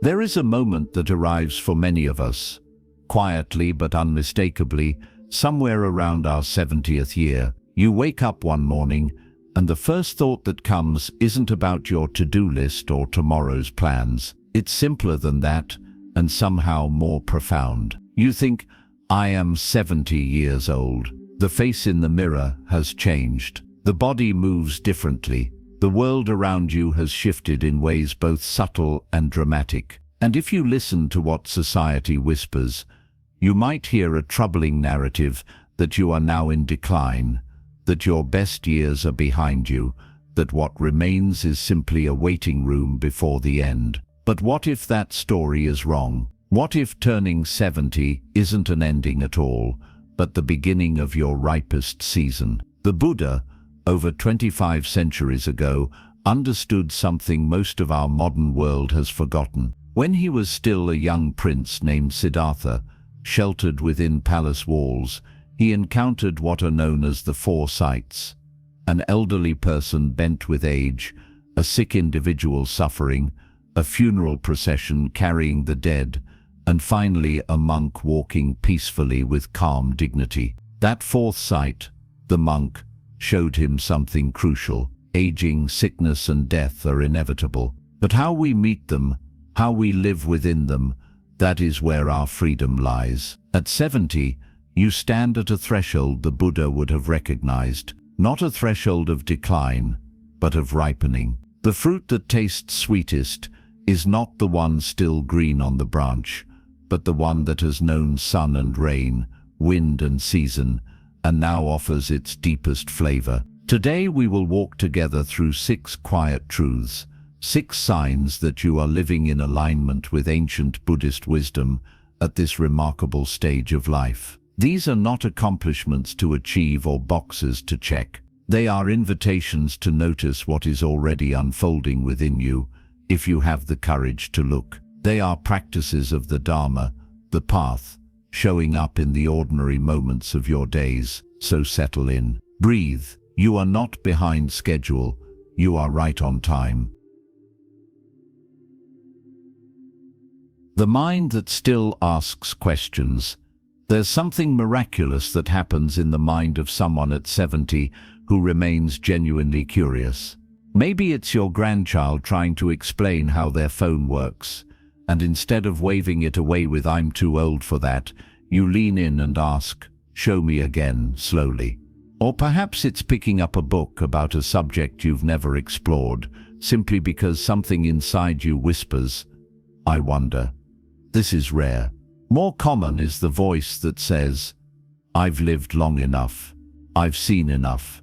There is a moment that arrives for many of us, quietly but unmistakably, somewhere around our 70th year. You wake up one morning, and the first thought that comes isn't about your to-do list or tomorrow's plans. It's simpler than that, and somehow more profound. You think, I am 70 years old. The face in the mirror has changed. The body moves differently. The world around you has shifted in ways both subtle and dramatic. And if you listen to what society whispers, you might hear a troubling narrative that you are now in decline, that your best years are behind you, that what remains is simply a waiting room before the end. But what if that story is wrong? What if turning 70 isn't an ending at all, but the beginning of your ripest season? The Buddha, over 25 centuries ago, understood something most of our modern world has forgotten. When he was still a young prince named Siddhartha, sheltered within palace walls, he encountered what are known as the four sights: an elderly person bent with age, a sick individual suffering, a funeral procession carrying the dead, and finally a monk walking peacefully with calm dignity. That fourth sight, the monk, showed him something crucial. Aging, sickness, and death are inevitable. But how we meet them, how we live within them, that is where our freedom lies. At 70, you stand at a threshold the Buddha would have recognized, not a threshold of decline, but of ripening. The fruit that tastes sweetest is not the one still green on the branch, but the one that has known sun and rain, wind and season, and now offers its deepest flavor. Today we will walk together through 6 quiet truths, 6 signs that you are living in alignment with ancient Buddhist wisdom at this remarkable stage of life. These are not accomplishments to achieve or boxes to check. They are invitations to notice what is already unfolding within you, if you have the courage to look. They are practices of the dharma, the path, showing up in the ordinary moments of your days. So settle in. Breathe. You are not behind schedule. You are right on time. The mind that still asks questions. There's something miraculous that happens in the mind of someone at 70 who remains genuinely curious. Maybe it's your grandchild trying to explain how their phone works, and instead of waving it away with "I'm too old for that," you lean in and ask, "Show me again," slowly. Or perhaps it's picking up a book about a subject you've never explored, simply because something inside you whispers, "I wonder." This is rare. More common is the voice that says, "I've lived long enough. I've seen enough.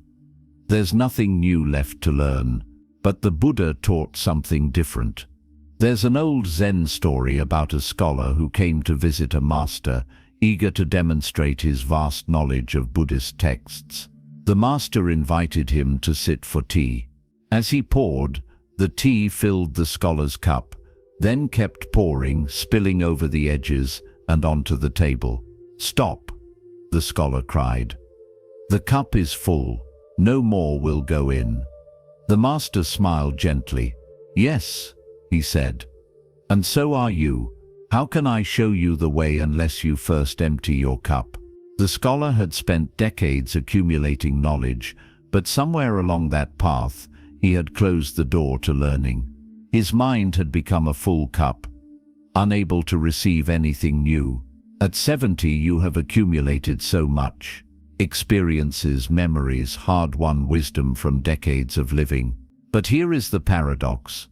There's nothing new left to learn." But the Buddha taught something different. There's an old Zen story about a scholar who came to visit a master, eager to demonstrate his vast knowledge of Buddhist texts. The master invited him to sit for tea. As he poured, the tea filled the scholar's cup, then kept pouring, spilling over the edges and onto the table. "Stop," the scholar cried. "The cup is full. No more will go in." The master smiled gently. "Yes," he said, "and so are you. How can I show you the way unless you first empty your cup?" The scholar had spent decades accumulating knowledge, but somewhere along that path, he had closed the door to learning. His mind had become a full cup, unable to receive anything new. At 70, you have accumulated so much. Experiences, memories, hard-won wisdom from decades of living. But here is the paradox.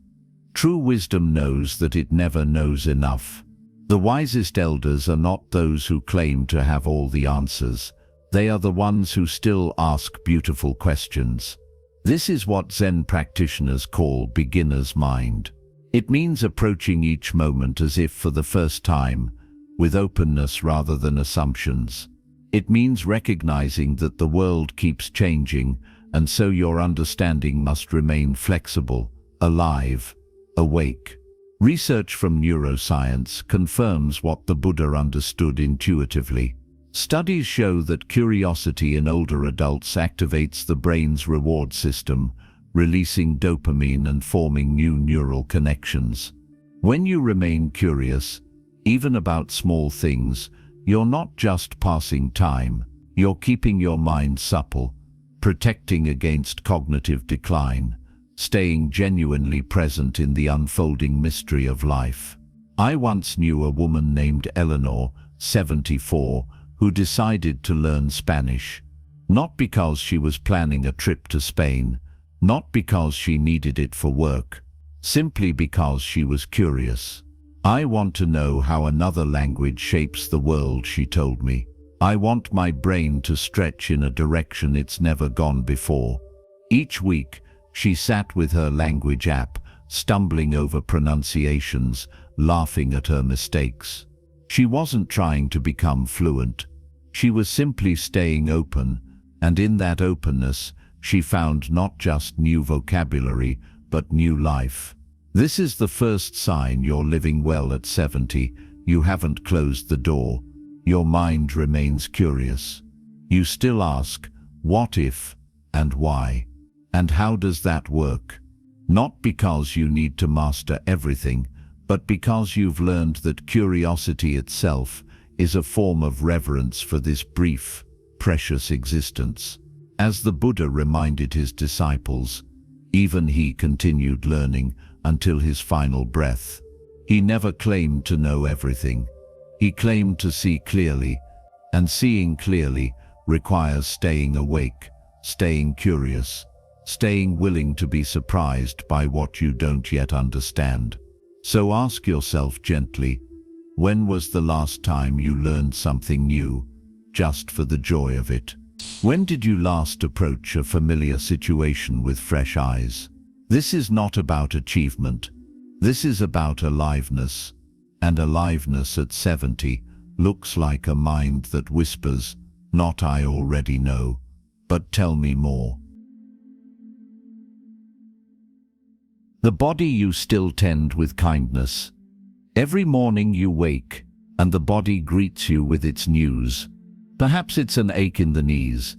True wisdom knows that it never knows enough. The wisest elders are not those who claim to have all the answers. They are the ones who still ask beautiful questions. This is what Zen practitioners call beginner's mind. It means approaching each moment as if for the first time, with openness rather than assumptions. It means recognizing that the world keeps changing, and so your understanding must remain flexible, alive, awake. Research from neuroscience confirms what the Buddha understood intuitively. Studies show that curiosity in older adults activates the brain's reward system, releasing dopamine and forming new neural connections. When you remain curious, even about small things, you're not just passing time, you're keeping your mind supple, protecting against cognitive decline, staying genuinely present in the unfolding mystery of life. I once knew a woman named Eleanor, 74, who decided to learn Spanish. Not because she was planning a trip to Spain, not because she needed it for work, simply because she was curious. I want to know how another language shapes the world, she told me. I want my brain to stretch in a direction it's never gone before. Each week, she sat with her language app, stumbling over pronunciations, laughing at her mistakes. She wasn't trying to become fluent. She was simply staying open, and in that openness, she found not just new vocabulary, but new life. This is the first sign you're living well at 70. You haven't closed the door. Your mind remains curious. You still ask, what if, and why? And how does that work? Not because you need to master everything, but because you've learned that curiosity itself is a form of reverence for this brief, precious existence. As the Buddha reminded his disciples, even he continued learning until his final breath. He never claimed to know everything. He claimed to see clearly, and seeing clearly requires staying awake, staying curious, staying willing to be surprised by what you don't yet understand. So ask yourself gently, when was the last time you learned something new, just for the joy of it? When did you last approach a familiar situation with fresh eyes? This is not about achievement. This is about aliveness. And aliveness at 70 looks like a mind that whispers, not I already know, but tell me more. The body you still tend with kindness. Every morning you wake, and the body greets you with its news. Perhaps it's an ache in the knees,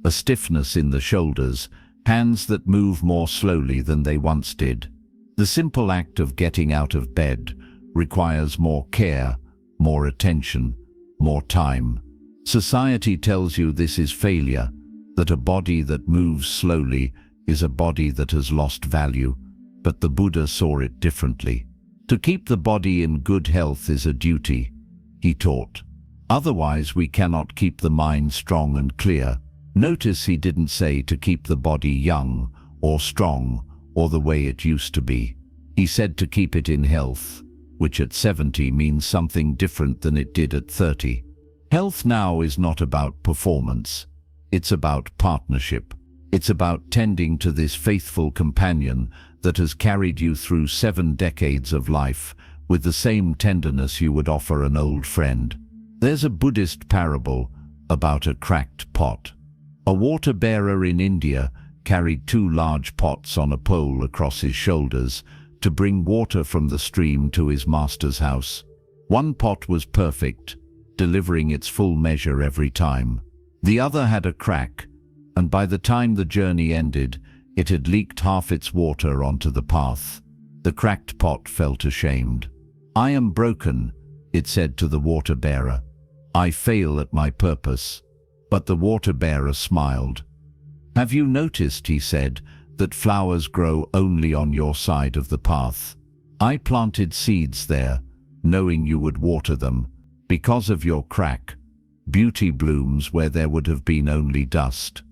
a stiffness in the shoulders, hands that move more slowly than they once did. The simple act of getting out of bed requires more care, more attention, more time. Society tells you this is failure, that a body that moves slowly is a body that has lost value, but the Buddha saw it differently. To keep the body in good health is a duty, he taught. Otherwise we cannot keep the mind strong and clear. Notice he didn't say to keep the body young or strong or the way it used to be. He said to keep it in health, which at 70 means something different than it did at 30. Health now is not about performance. It's about partnership. It's about tending to this faithful companion that has carried you through 7 decades of life with the same tenderness you would offer an old friend. There's a Buddhist parable about a cracked pot. A water bearer in India carried 2 large pots on a pole across his shoulders to bring water from the stream to his master's house. One pot was perfect, delivering its full measure every time. The other had a crack, and by the time the journey ended, it had leaked half its water onto the path. The cracked pot felt ashamed. I am broken, it said to the water bearer. I fail at my purpose. But the water bearer smiled. Have you noticed, he said, that flowers grow only on your side of the path? I planted seeds there, knowing you would water them. Because of your crack, beauty blooms where there would have been only dust.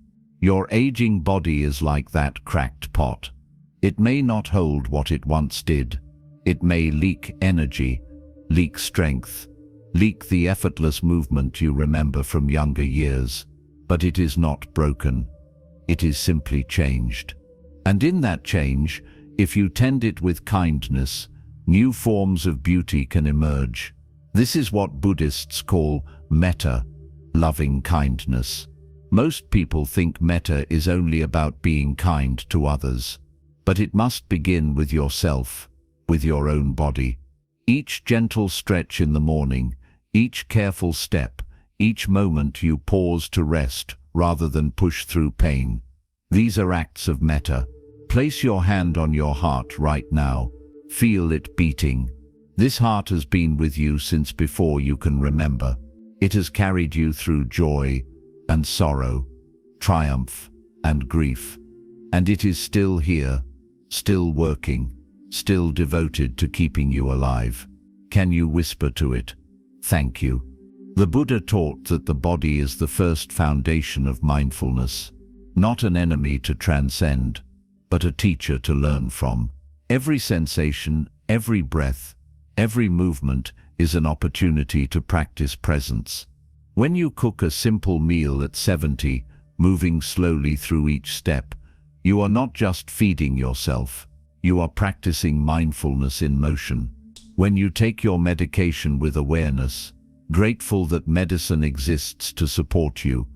Your aging body is like that cracked pot. It may not hold what it once did. It may leak energy, leak strength, leak the effortless movement you remember from younger years. But it is not broken. It is simply changed. And in that change, if you tend it with kindness, new forms of beauty can emerge. This is what Buddhists call metta, loving kindness. Most people think metta is only about being kind to others. But it must begin with yourself, with your own body. Each gentle stretch in the morning, each careful step, each moment you pause to rest rather than push through pain. These are acts of metta. Place your hand on your heart right now. Feel it beating. This heart has been with you since before you can remember. It has carried you through joy and sorrow, triumph and grief. And it is still here, still working, still devoted to keeping you alive. Can you whisper to it, "Thank you"? The Buddha taught that the body is the first foundation of mindfulness, not an enemy to transcend, but a teacher to learn from. Every sensation, every breath, every movement is an opportunity to practice presence. When you cook a simple meal at 70, moving slowly through each step, you are not just feeding yourself, you are practicing mindfulness in motion. When you take your medication with awareness, grateful that medicine exists to support you,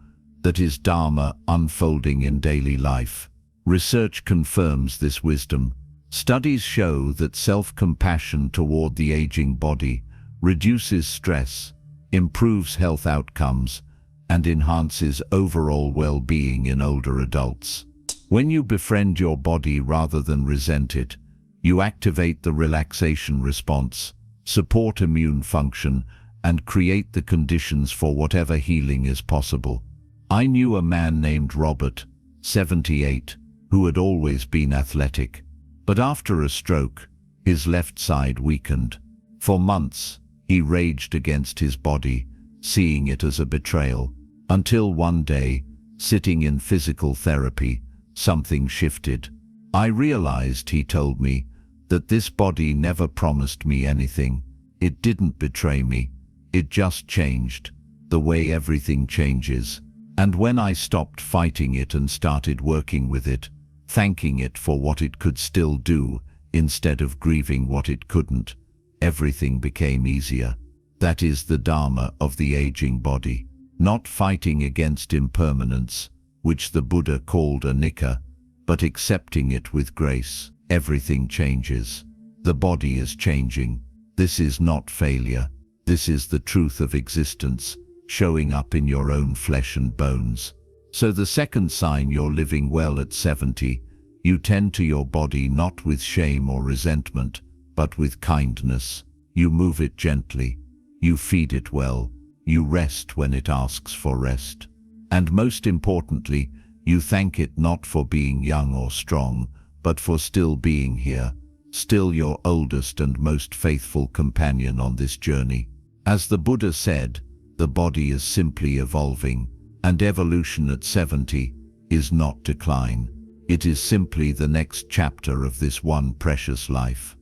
that is dharma unfolding in daily life. Research confirms this wisdom. Studies show that self-compassion toward the aging body reduces stress, improves health outcomes, and enhances overall well-being in older adults. When you befriend your body rather than resent it, you activate the relaxation response, support immune function, and create the conditions for whatever healing is possible. I knew a man named Robert, 78, who had always been athletic. But after a stroke, his left side weakened. For months, he raged against his body, seeing it as a betrayal. Until one day, sitting in physical therapy, something shifted. I realized, he told me, that this body never promised me anything. It didn't betray me. It just changed, the way everything changes. And when I stopped fighting it and started working with it, thanking it for what it could still do, instead of grieving what it couldn't, everything became easier. That is the dharma of the aging body. Not fighting against impermanence, which the Buddha called anicca, but accepting it with grace. Everything changes. The body is changing. This is not failure. This is the truth of existence, showing up in your own flesh and bones. So the second sign you're living well at 70, you tend to your body not with shame or resentment, but with kindness. You move it gently. You feed it well. You rest when it asks for rest. And most importantly, you thank it not for being young or strong, but for still being here, still your oldest and most faithful companion on this journey. As the Buddha said, the body is simply evolving, and evolution at 70 is not decline. It is simply the next chapter of this one precious life.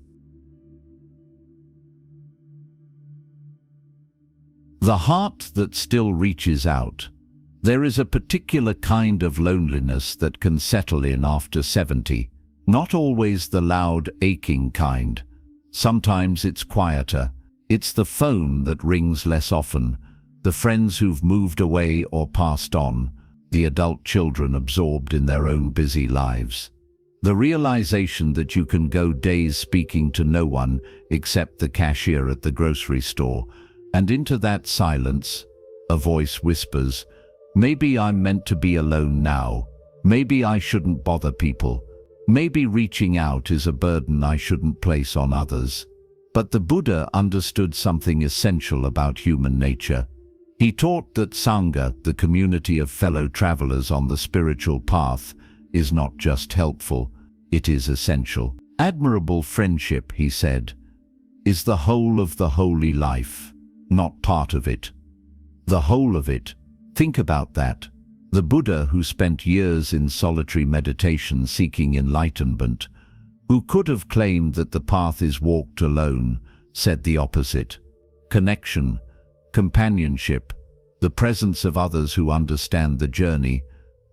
The heart that still reaches out. There is a particular kind of loneliness that can settle in after 70. Not always the loud, aching kind. Sometimes it's quieter. It's the phone that rings less often, the friends who've moved away or passed on, the adult children absorbed in their own busy lives. The realization that you can go days speaking to no one except the cashier at the grocery store, and into that silence, a voice whispers, "Maybe I'm meant to be alone now. Maybe I shouldn't bother people. Maybe reaching out is a burden I shouldn't place on others." But the Buddha understood something essential about human nature. He taught that sangha, the community of fellow travelers on the spiritual path, is not just helpful, it is essential. Admirable friendship, he said, is the whole of the holy life, not part of it. The whole of it. Think about that. The Buddha, who spent years in solitary meditation seeking enlightenment, who could have claimed that the path is walked alone, said the opposite. Connection, companionship, the presence of others who understand the journey,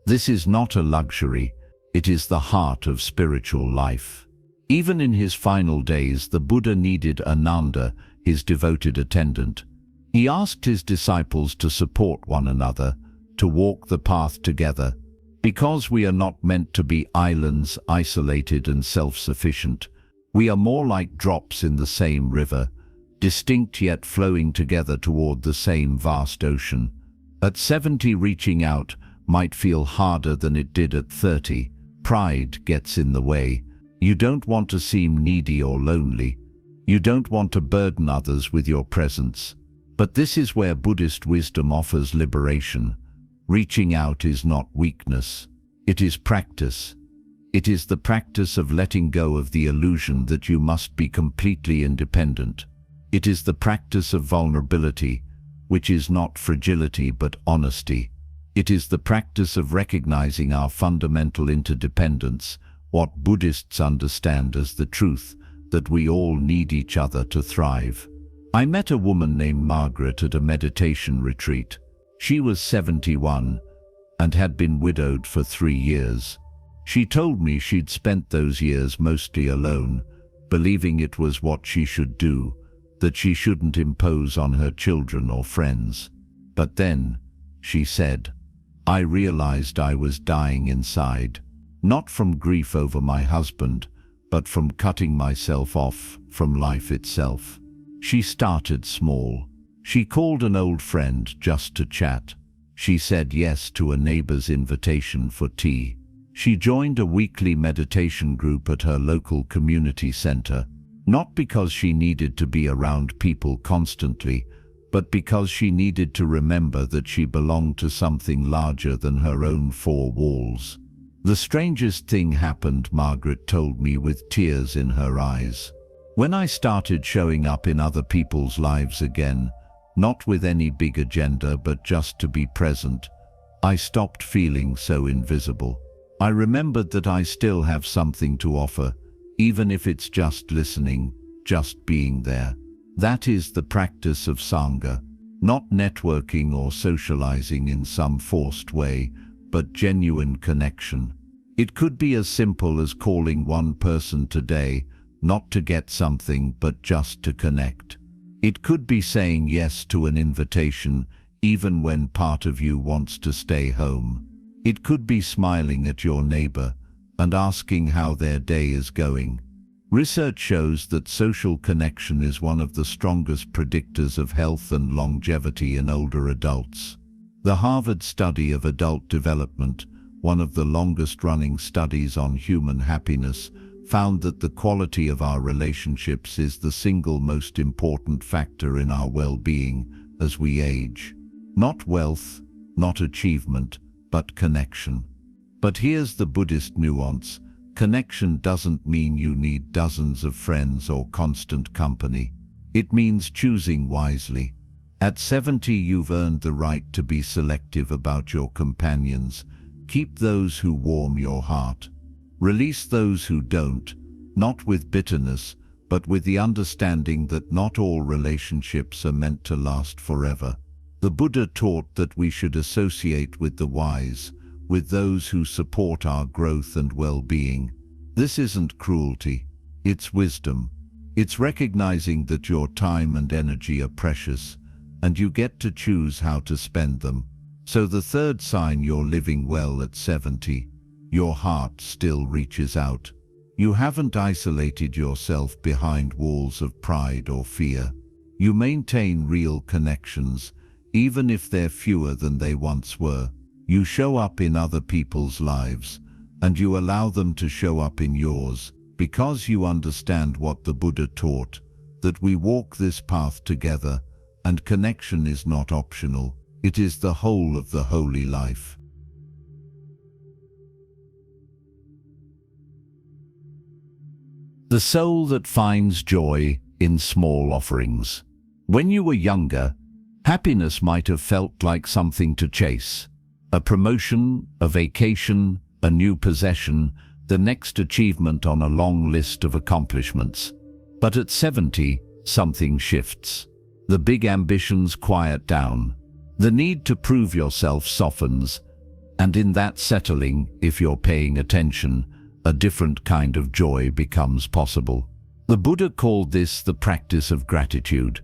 this is not a luxury, it is the heart of spiritual life. Even in his final days, the Buddha needed Ananda, his devoted attendant. He asked his disciples to support one another, to walk the path together, because we are not meant to be islands, isolated and self-sufficient. We are more like drops in the same river, distinct yet flowing together toward the same vast ocean. At 70, reaching out might feel harder than it did at 30. Pride gets in the way. You don't want to seem needy or lonely. You don't want to burden others with your presence. But this is where Buddhist wisdom offers liberation. Reaching out is not weakness. It is practice. It is the practice of letting go of the illusion that you must be completely independent. It is the practice of vulnerability, which is not fragility but honesty. It is the practice of recognizing our fundamental interdependence, what Buddhists understand as the truth that we all need each other to thrive. I met a woman named Margaret at a meditation retreat. She was 71 and had been widowed for 3 years. She told me she'd spent those years mostly alone, believing it was what she should do, that she shouldn't impose on her children or friends. But then, she said, I realized I was dying inside, not from grief over my husband, but from cutting myself off from life itself. She started small. She called an old friend just to chat. She said yes to a neighbor's invitation for tea. She joined a weekly meditation group at her local community center, not because she needed to be around people constantly, but because she needed to remember that she belonged to something larger than her own 4 walls. The strangest thing happened, Margaret told me with tears in her eyes. When I started showing up in other people's lives again, not with any big agenda but just to be present, I stopped feeling so invisible. I remembered that I still have something to offer, even if it's just listening, just being there. That is the practice of sangha, not networking or socializing in some forced way, but genuine connection. It could be as simple as calling one person today, not to get something but just to connect. It could be saying yes to an invitation, even when part of you wants to stay home. It could be smiling at your neighbor and asking how their day is going. Research shows that social connection is one of the strongest predictors of health and longevity in older adults. The Harvard study of adult development, one of the longest-running studies on human happiness, found that the quality of our relationships is the single most important factor in our well-being as we age. Not wealth, not achievement, but connection. But here's the Buddhist nuance. Connection doesn't mean you need dozens of friends or constant company. It means choosing wisely. At 70, you've earned the right to be selective about your companions. Keep those who warm your heart. Release those who don't, not with bitterness, but with the understanding that not all relationships are meant to last forever. The Buddha taught that we should associate with the wise, with those who support our growth and well-being. This isn't cruelty, it's wisdom. It's recognizing that your time and energy are precious, and you get to choose how to spend them. So the third sign you're living well at 70, your heart still reaches out. You haven't isolated yourself behind walls of pride or fear. You maintain real connections, even if they're fewer than they once were. You show up in other people's lives, and you allow them to show up in yours, because you understand what the Buddha taught, that we walk this path together, and connection is not optional, it is the whole of the holy life. The soul that finds joy in small offerings. When you were younger, happiness might have felt like something to chase. A promotion, a vacation, a new possession, the next achievement on a long list of accomplishments. But at 70, something shifts. The big ambitions quiet down. The need to prove yourself softens, and in that settling, if you're paying attention, a different kind of joy becomes possible. The Buddha called this the practice of gratitude,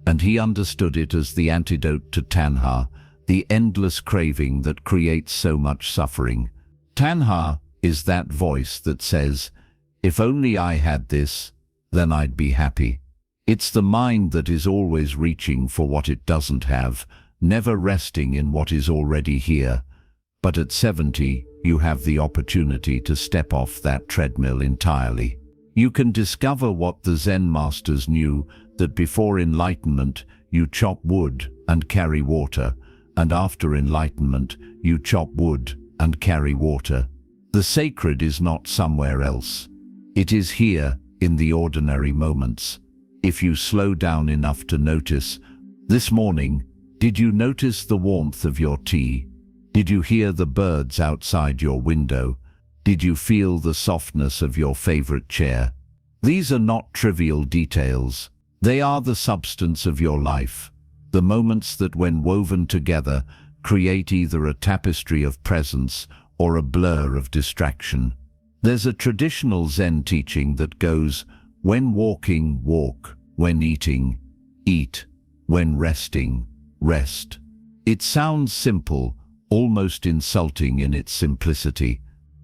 and he understood it as the antidote to tanha, the endless craving that creates so much suffering. Tanha is that voice that says, if only I had this, then I'd be happy. It's the mind that is always reaching for what it doesn't have, never resting in what is already here. But at 70, you have the opportunity to step off that treadmill entirely. You can discover what the Zen masters knew, that before enlightenment you chop wood and carry water, and after enlightenment you chop wood and carry water. The sacred is not somewhere else. It is here, in the ordinary moments. If you slow down enough to notice. This morning, did you notice the warmth of your tea? Did you hear the birds outside your window? Did you feel the softness of your favorite chair? These are not trivial details. They are the substance of your life. The moments that, when woven together, create either a tapestry of presence or a blur of distraction. There's a traditional Zen teaching that goes, when walking, walk; when eating, eat; when resting, rest. It sounds simple, almost insulting in its simplicity.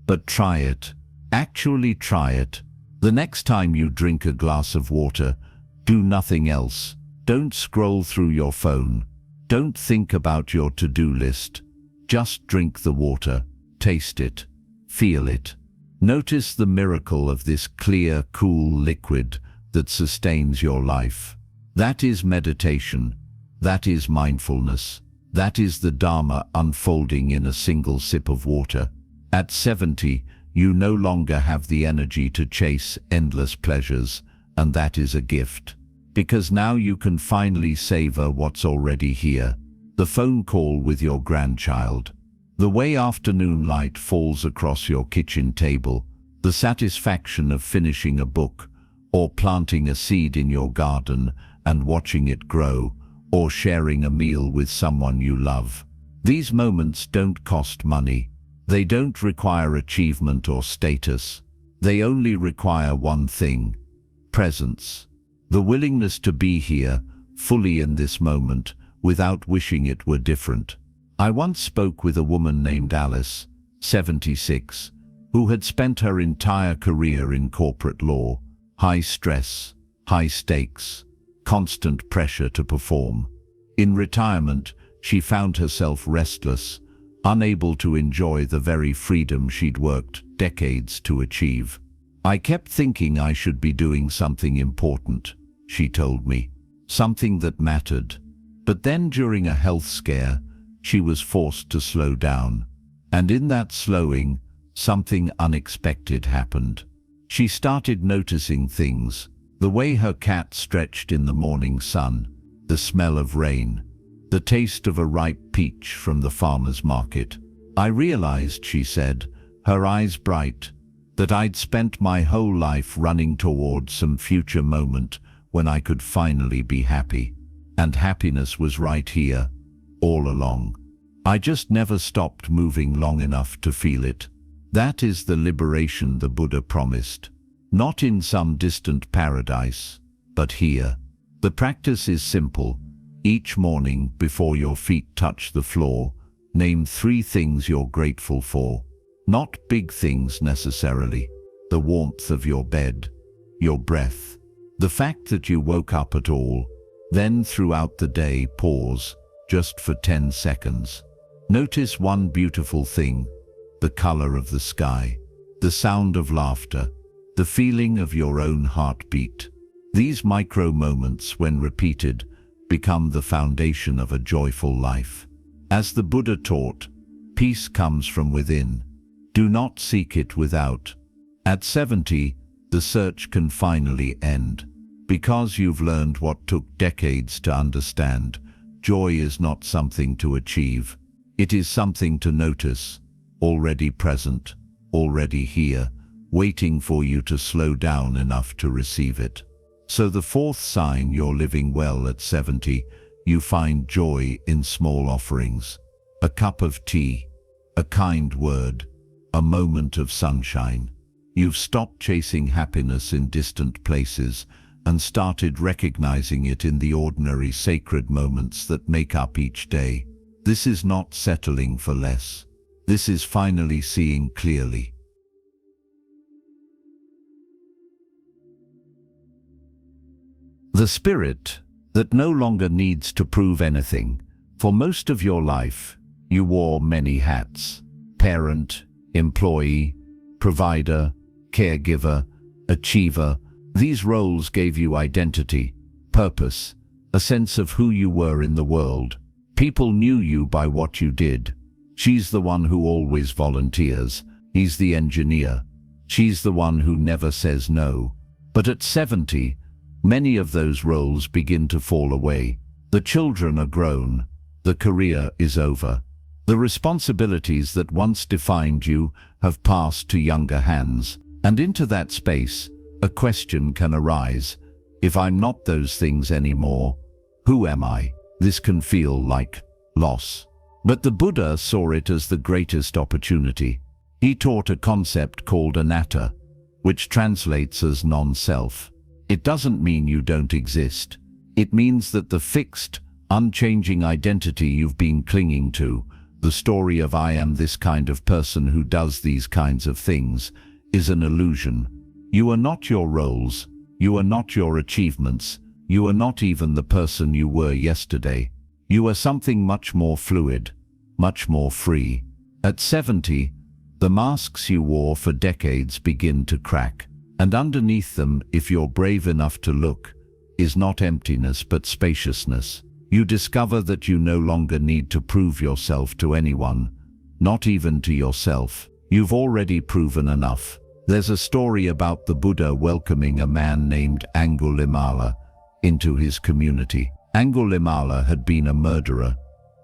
But try it. Actually try it. The next time you drink a glass of water, do nothing else. Don't scroll through your phone. Don't think about your to-do list. Just drink the water. Taste it. Feel it. Notice the miracle of this clear, cool liquid that sustains your life. That is meditation. That is mindfulness. That is the Dharma unfolding in a single sip of water. At 70, you no longer have the energy to chase endless pleasures, and that is a gift. Because now you can finally savor what's already here. The phone call with your grandchild. The way afternoon light falls across your kitchen table. The satisfaction of finishing a book, or planting a seed in your garden and watching it grow, or sharing a meal with someone you love. These moments don't cost money. They don't require achievement or status. They only require one thing: presence. The willingness to be here, fully in this moment, without wishing it were different. I once spoke with a woman named Alice, 76, who had spent her entire career in corporate law. High stress, high stakes, constant pressure to perform. In retirement, she found herself restless, unable to enjoy the very freedom she'd worked decades to achieve. I kept thinking I should be doing something important, she told me, something that mattered. But then during a health scare, she was forced to slow down. And in that slowing, something unexpected happened. She started noticing things: the way her cat stretched in the morning sun, the smell of rain, the taste of a ripe peach from the farmer's market. I realized, she said, her eyes bright, that I'd spent my whole life running towards some future moment when I could finally be happy. And happiness was right here, all along. I just never stopped moving long enough to feel it. That is the liberation the Buddha promised. Not in some distant paradise, but here. The practice is simple. Each morning, before your feet touch the floor, name 3 things you're grateful for. Not big things necessarily. The warmth of your bed, your breath, the fact that you woke up at all. Then throughout the day, pause, just for 10 seconds. Notice one beautiful thing: the color of the sky, the sound of laughter, the feeling of your own heartbeat. These micro moments, when repeated, become the foundation of a joyful life. As the Buddha taught, peace comes from within. Do not seek it without. At 70, the search can finally end. Because you've learned what took decades to understand. Joy is not something to achieve. It is something to notice, already present, already here, waiting for you to slow down enough to receive it. So the 4th sign you're living well at 70, you find joy in small offerings. A cup of tea, a kind word, a moment of sunshine. You've stopped chasing happiness in distant places and started recognizing it in the ordinary sacred moments that make up each day. This is not settling for less. This is finally seeing clearly. The spirit that no longer needs to prove anything. For most of your life, you wore many hats: parent, employee, provider, caregiver, achiever. These roles gave you identity, purpose, a sense of who you were in the world. People knew you by what you did. She's the one who always volunteers. He's the engineer. She's the one who never says no. But at 70, many of those roles begin to fall away. The children are grown. The career is over. The responsibilities that once defined you have passed to younger hands. And into that space, a question can arise. If I'm not those things anymore, who am I? This can feel like loss. But the Buddha saw it as the greatest opportunity. He taught a concept called anatta, which translates as non-self. It doesn't mean you don't exist. It means that the fixed, unchanging identity you've been clinging to, the story of I am this kind of person who does these kinds of things, is an illusion. You are not your roles. You are not your achievements. You are not even the person you were yesterday. You are something much more fluid, much more free. At 70, the masks you wore for decades begin to crack. And underneath them, if you're brave enough to look, is not emptiness but spaciousness. You discover that you no longer need to prove yourself to anyone, not even to yourself. You've already proven enough. There's a story about the Buddha welcoming a man named Angulimala into his community. Angulimala had been a murderer,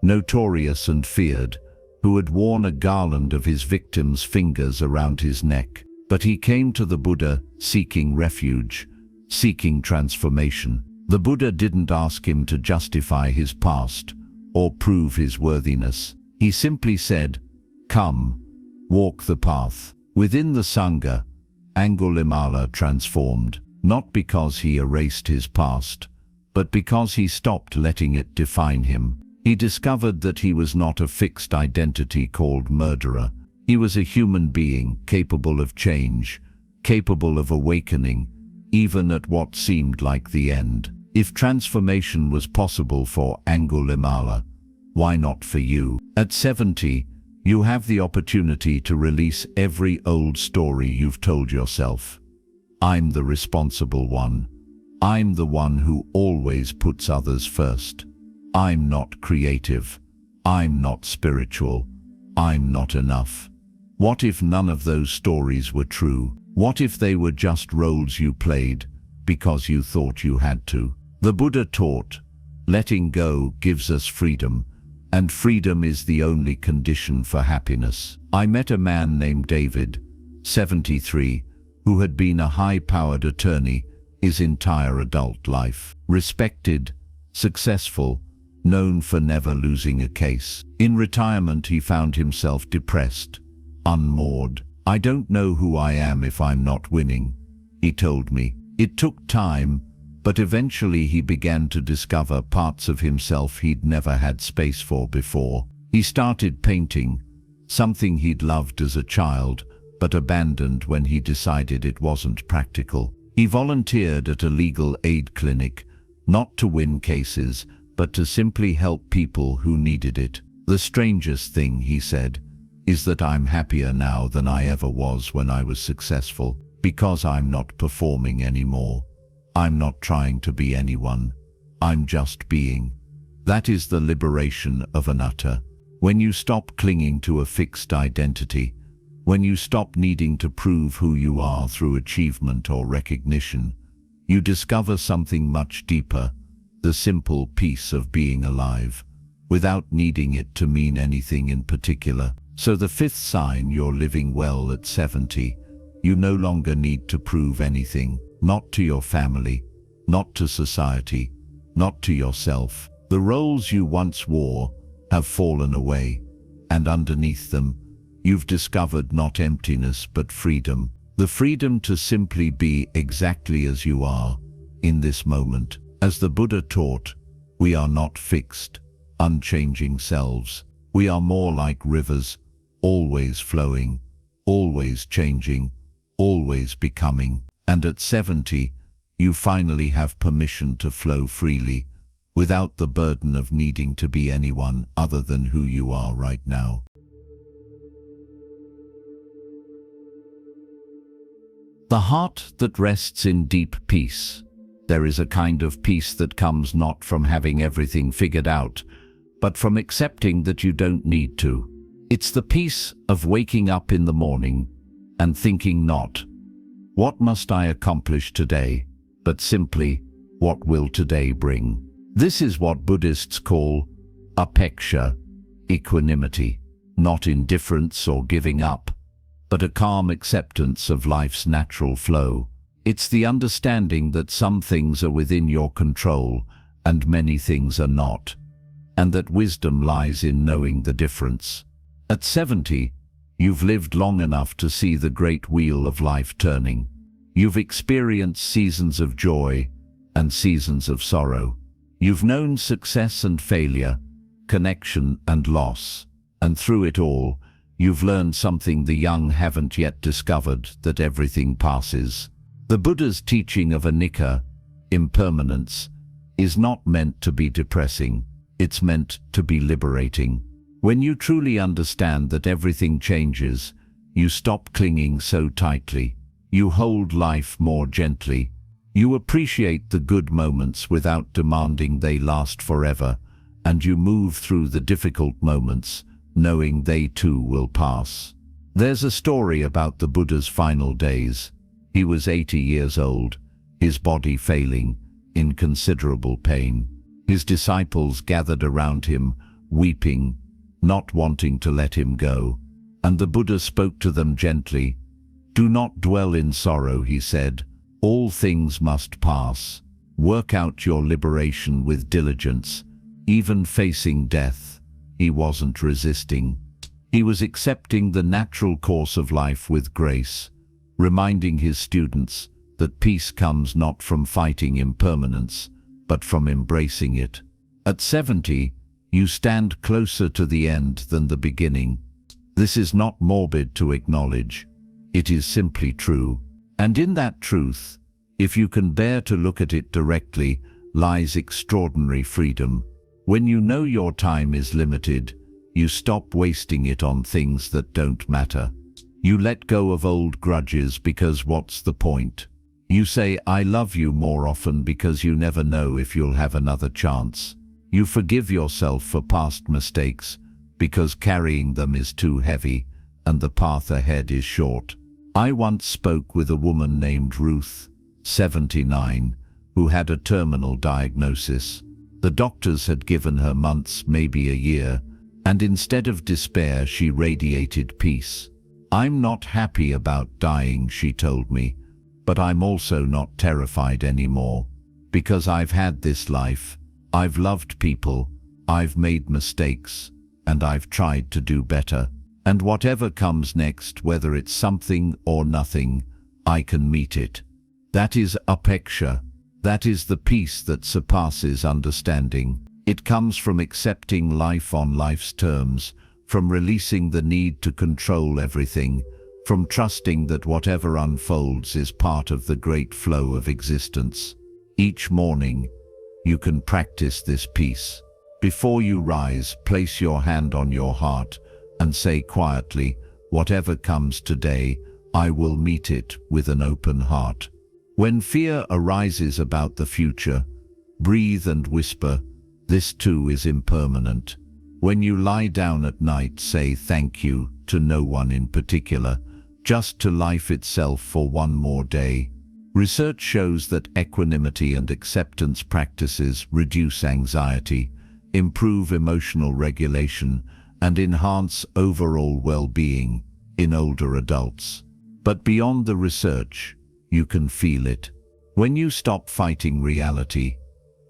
notorious and feared, who had worn a garland of his victim's fingers around his neck. But he came to the Buddha seeking refuge, seeking transformation. The Buddha didn't ask him to justify his past or prove his worthiness. He simply said, "Come, walk the path." Within the sangha, Angulimala transformed, not because he erased his past, but because he stopped letting it define him. He discovered that he was not a fixed identity called murderer. He was a human being capable of change, capable of awakening, even at what seemed like the end. If transformation was possible for Angulimala, why not for you? At 70, you have the opportunity to release every old story you've told yourself. I'm the responsible one. I'm the one who always puts others first. I'm not creative. I'm not spiritual. I'm not enough. What if none of those stories were true? What if they were just roles you played because you thought you had to? The Buddha taught, letting go gives us freedom, and freedom is the only condition for happiness. I met a man named David, 73, who had been a high-powered attorney his entire adult life. Respected, successful, known for never losing a case. In retirement, he found himself depressed, unmoored. "I don't know who I am if I'm not winning," he told me. It took time, but eventually he began to discover parts of himself he'd never had space for before. He started painting, something he'd loved as a child, but abandoned when he decided it wasn't practical. He volunteered at a legal aid clinic, not to win cases, but to simply help people who needed it. "The strangest thing," he said, "is that I'm happier now than I ever was when I was successful, because I'm not performing anymore. I'm not trying to be anyone. I'm just being." That is the liberation of anatta. When you stop clinging to a fixed identity, when you stop needing to prove who you are through achievement or recognition, you discover something much deeper, the simple peace of being alive, without needing it to mean anything in particular. So the fifth sign you're living well at 70, you no longer need to prove anything. Not to your family, not to society, not to yourself. The roles you once wore have fallen away, and underneath them, you've discovered not emptiness but freedom. The freedom to simply be exactly as you are, in this moment. As the Buddha taught, we are not fixed, unchanging selves. We are more like rivers, always flowing, always changing, always becoming. And at 70, you finally have permission to flow freely, without the burden of needing to be anyone other than who you are right now. The heart that rests in deep peace. There is a kind of peace that comes not from having everything figured out, but from accepting that you don't need to. It's the peace of waking up in the morning and thinking not, what must I accomplish today, but simply, what will today bring? This is what Buddhists call upeksha, equanimity, not indifference or giving up, but a calm acceptance of life's natural flow. It's the understanding that some things are within your control and many things are not, and that wisdom lies in knowing the difference. At 70, you've lived long enough to see the great wheel of life turning. You've experienced seasons of joy and seasons of sorrow. You've known success and failure, connection and loss, and through it all, you've learned something the young haven't yet discovered, that everything passes. The Buddha's teaching of anicca, impermanence, is not meant to be depressing, it's meant to be liberating. When you truly understand that everything changes, you stop clinging so tightly. You hold life more gently. You appreciate the good moments without demanding they last forever, and you move through the difficult moments, knowing they too will pass. There's a story about the Buddha's final days. He was 80 years old, his body failing, in considerable pain. His disciples gathered around him, weeping, not wanting to let him go. And the Buddha spoke to them gently. "Do not dwell in sorrow," he said. "All things must pass. Work out your liberation with diligence." Even facing death, he wasn't resisting. He was accepting the natural course of life with grace, reminding his students that peace comes not from fighting impermanence, but from embracing it. At 70, you stand closer to the end than the beginning. This is not morbid to acknowledge. It is simply true. And in that truth, if you can bear to look at it directly, lies extraordinary freedom. When you know your time is limited, you stop wasting it on things that don't matter. You let go of old grudges because what's the point? You say, "I love you" more often because you never know if you'll have another chance. You forgive yourself for past mistakes because carrying them is too heavy and the path ahead is short. I once spoke with a woman named Ruth, 79, who had a terminal diagnosis. The doctors had given her months, maybe a year, and instead of despair, she radiated peace. "I'm not happy about dying," she told me, "but I'm also not terrified anymore. Because I've had this life, I've loved people, I've made mistakes, and I've tried to do better. And whatever comes next, whether it's something or nothing, I can meet it." That is upeksha. That is the peace that surpasses understanding. It comes from accepting life on life's terms, from releasing the need to control everything, from trusting that whatever unfolds is part of the great flow of existence. Each morning, you can practice this peace. Before you rise, place your hand on your heart and say quietly, "Whatever comes today, I will meet it with an open heart." When fear arises about the future, breathe and whisper, "This too is impermanent." When you lie down at night, say thank you to no one in particular, just to life itself for one more day. Research shows that equanimity and acceptance practices reduce anxiety, improve emotional regulation, and enhance overall well-being in older adults. But beyond the research, you can feel it. When you stop fighting reality,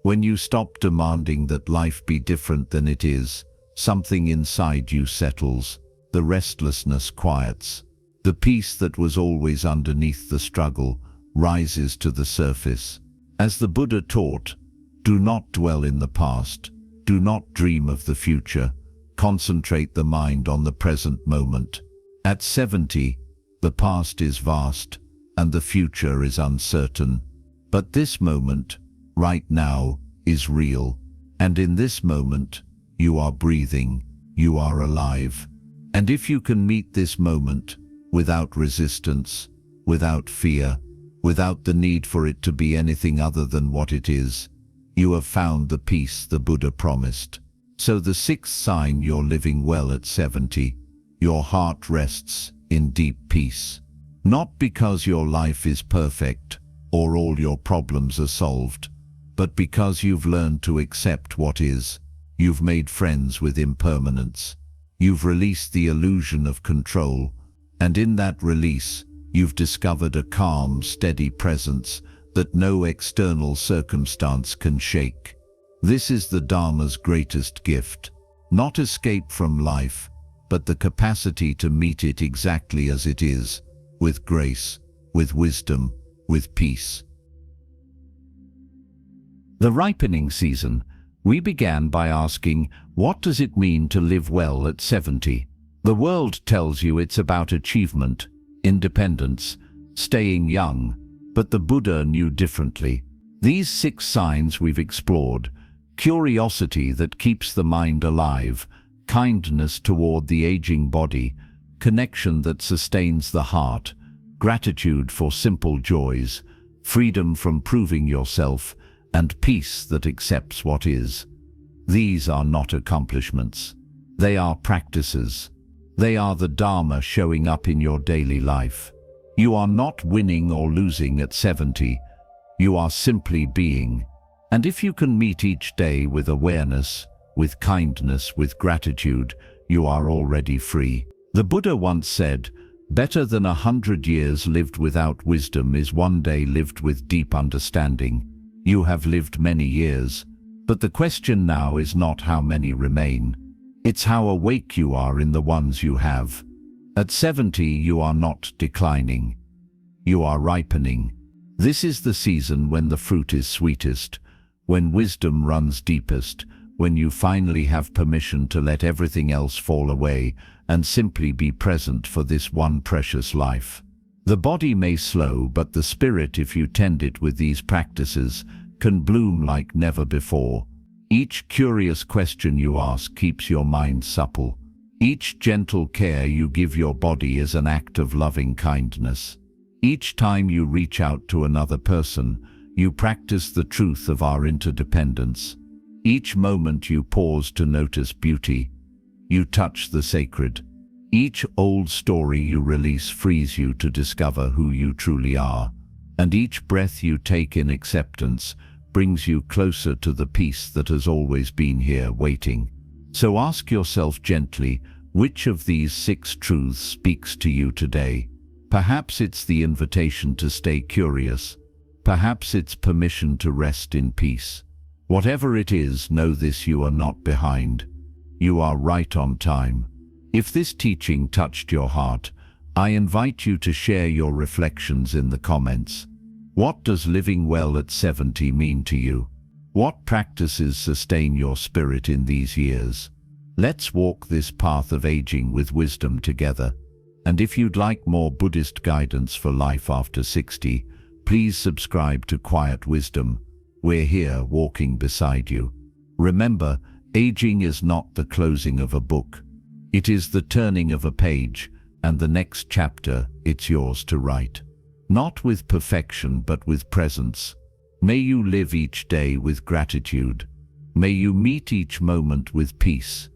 when you stop demanding that life be different than it is, something inside you settles, the restlessness quiets. The peace that was always underneath the struggle rises to the surface. As the Buddha taught, do not dwell in the past, do not dream of the future, concentrate the mind on the present moment. At 70, the past is vast and the future is uncertain. But this moment, right now, is real. And in this moment, you are breathing, you are alive. And if you can meet this moment without resistance, without fear, without the need for it to be anything other than what it is. You have found the peace the Buddha promised. So the sixth sign you're living well at 70, your heart rests in deep peace. Not because your life is perfect or all your problems are solved, but because you've learned to accept what is. You've made friends with impermanence. You've released the illusion of control, and in that release, you've discovered a calm, steady presence that no external circumstance can shake. This is the Dharma's greatest gift, not escape from life, but the capacity to meet it exactly as it is, with grace, with wisdom, with peace. The ripening season, we began by asking, what does it mean to live well at 70? The world tells you it's about achievement, independence, staying young, but the Buddha knew differently. These 6 signs we've explored: curiosity that keeps the mind alive, kindness toward the aging body, connection that sustains the heart, gratitude for simple joys, freedom from proving yourself, and peace that accepts what is. These are not accomplishments. They are practices. They are the Dharma showing up in your daily life. You are not winning or losing at 70. You are simply being. And if you can meet each day with awareness, with kindness, with gratitude, you are already free. The Buddha once said, "Better than 100 years lived without wisdom is one day lived with deep understanding." You have lived many years, but the question now is not how many remain. It's how awake you are in the ones you have. At 70, you are not declining. You are ripening. This is the season when the fruit is sweetest, when wisdom runs deepest, when you finally have permission to let everything else fall away and simply be present for this one precious life. The body may slow, but the spirit, if you tend it with these practices, can bloom like never before. Each curious question you ask keeps your mind supple. Each gentle care you give your body is an act of loving kindness. Each time you reach out to another person, you practice the truth of our interdependence. Each moment you pause to notice beauty, you touch the sacred. Each old story you release frees you to discover who you truly are. And each breath you take in acceptance brings you closer to the peace that has always been here waiting. So ask yourself gently, which of these 6 truths speaks to you today? Perhaps it's the invitation to stay curious. Perhaps it's permission to rest in peace. Whatever it is, know this: you are not behind. You are right on time. If this teaching touched your heart, I invite you to share your reflections in the comments. What does living well at 70 mean to you? What practices sustain your spirit in these years? Let's walk this path of aging with wisdom together. And if you'd like more Buddhist guidance for life after 60, please subscribe to Quiet Wisdom. We're here walking beside you. Remember, aging is not the closing of a book. It is the turning of a page, and the next chapter, it's yours to write. Not with perfection, but with presence. May you live each day with gratitude. May you meet each moment with peace.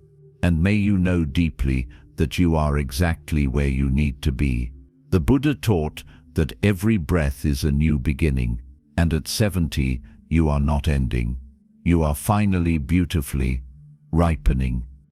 And may you know deeply that you are exactly where you need to be. The Buddha taught that every breath is a new beginning, and at 70, you are not ending. You are finally, beautifully ripening.